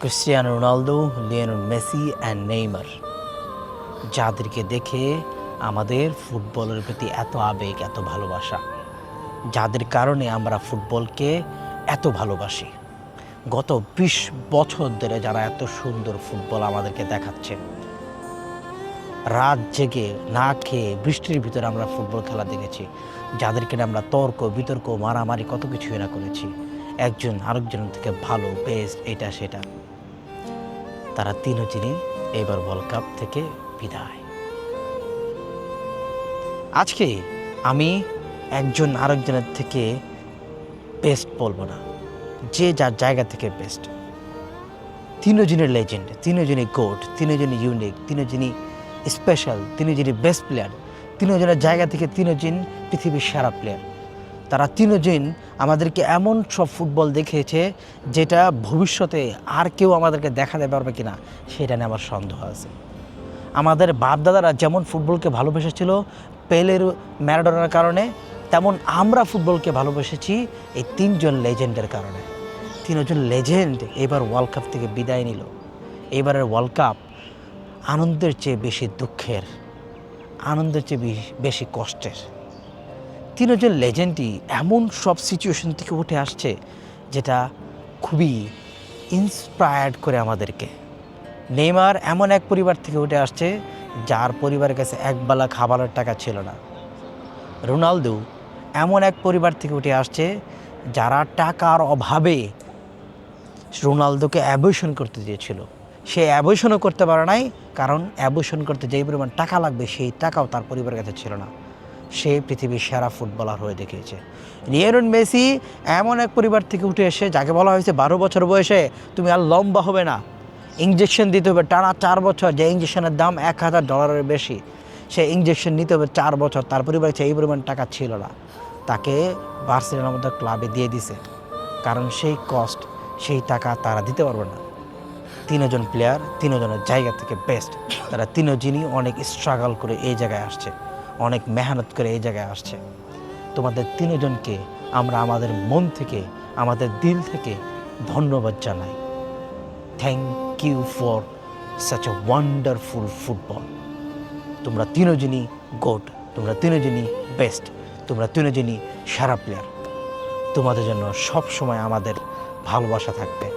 Cristiano Ronaldo, Lionel Messi and Neymar, যাদেরকে দেখে আমাদের ফুটবলের প্রতি এত আবেগ, এত ভালোবাসা, যাদের কারণে আমরা ফুটবলকে এত ভালোবাসি। গত ২০ বছর ধরে যারা এত সুন্দর ফুটবল আমাদেরকে দেখাচ্ছে, রাত জেগে না খেয়ে বৃষ্টির ভিতরে আমরা ফুটবল খেলা দেখেছি, যাদেরকে আমরা তর্ক বিতর্ক মারামারি কত কিছুই না করেছি, একজন আরেকজনের থেকে ভালো বেস্ট এটা সেটা, তারা তিনজনই এবার ওয়ার্ল্ড কাপ থেকে বিদায়। আজকে আমি একজন আরেকজনের থেকে বেস্ট বলবো না, যে যার জায়গা থেকে বেস্ট। তিনজনের লেজেন্ড, তিনজনই গোট, তিনজনই ইউনিক, তিনজনই স্পেশাল, তিনজনই বেস্ট প্লেয়ার। তিনজনের জায়গা থেকে তিনজন পৃথিবীর সেরা প্লেয়ার। তারা তিনজন আমাদেরকে এমন সব ফুটবল দেখিয়েছে যেটা ভবিষ্যতে আর কেউ আমাদেরকে দেখাতে পারবে কিনা সেটা নিয়ে আমার সন্দেহ আছে। আমাদের বাপদাদারা যেমন ফুটবলকে ভালোবেসেছিল পেলের, ম্যারাডোনার কারণে, তেমন আমরা ফুটবলকে ভালোবেসেছি এই তিনজন লেজেন্ডের কারণে। তিনজন লেজেন্ড এবার ওয়ার্ল্ড কাপ থেকে বিদায় নিল। এবারের ওয়ার্ল্ড কাপ আনন্দের চেয়ে বেশি দুঃখের, আনন্দের চেয়ে বেশি কষ্টের। তিনজন লেজেন্ডই এমন সব সিচুয়েশন থেকে উঠে আসছে যেটা খুবই ইন্সপায়ার্ড করে আমাদেরকে। নেইমার এমন এক পরিবার থেকে উঠে আসছে যার পরিবারের কাছে একবেলা খাবারের টাকা ছিল না। রোনালদো এমন এক পরিবার থেকে উঠে আসছে যারা টাকার অভাবে রোনালদোকে অ্যাবর্শন করতে দিয়েছিল। সে অ্যাবর্শনও করতে পারে নাই, কারণ অ্যাবর্শন করতে যেই পরিমাণ টাকা লাগবে সেই টাকাও তার পরিবারের কাছে ছিল না। সে পৃথিবীর সেরা ফুটবলার হয়ে দেখিয়েছে। লিওনেল মেসি এমন এক পরিবার থেকে উঠে এসে, যাকে বলা হয়েছে 12 বছর বয়সে তুমি আর লম্বা হবে না, ইঞ্জেকশন দিতে হবে টানা 4 বছর, যে ইঞ্জেকশনের দাম $1000 বেশি, সে ইঞ্জেকশন নিতে হবে 4 বছর। তার পরিবারের কাছে এই পরিমাণ টাকা ছিল না, তাকে বার্সেলোনার মতো ক্লাবে দিয়ে দিছে, কারণ সেই কস্ট, সেই টাকা তারা দিতে পারবে না। তিনজন প্লেয়ার তিনজনের জায়গা থেকে বেস্ট। তারা তিনজনই অনেক স্ট্রাগল করে এই জায়গায় আসছে, অনেক মেহনত করে এই জায়গায় আসছে। তোমাদের তিনজনকে আমরা আমাদের মন থেকে, আমাদের দিল থেকে ধন্যবাদ জানাই। Thank you for such a wonderful football. তোমরা তিনজনই গোট, তোমরা তিনজনই বেস্ট, তোমরা তিনজনই সেরা প্লেয়ার। তোমাদের জন্য সব সময় আমাদের ভালোবাসা থাকবে।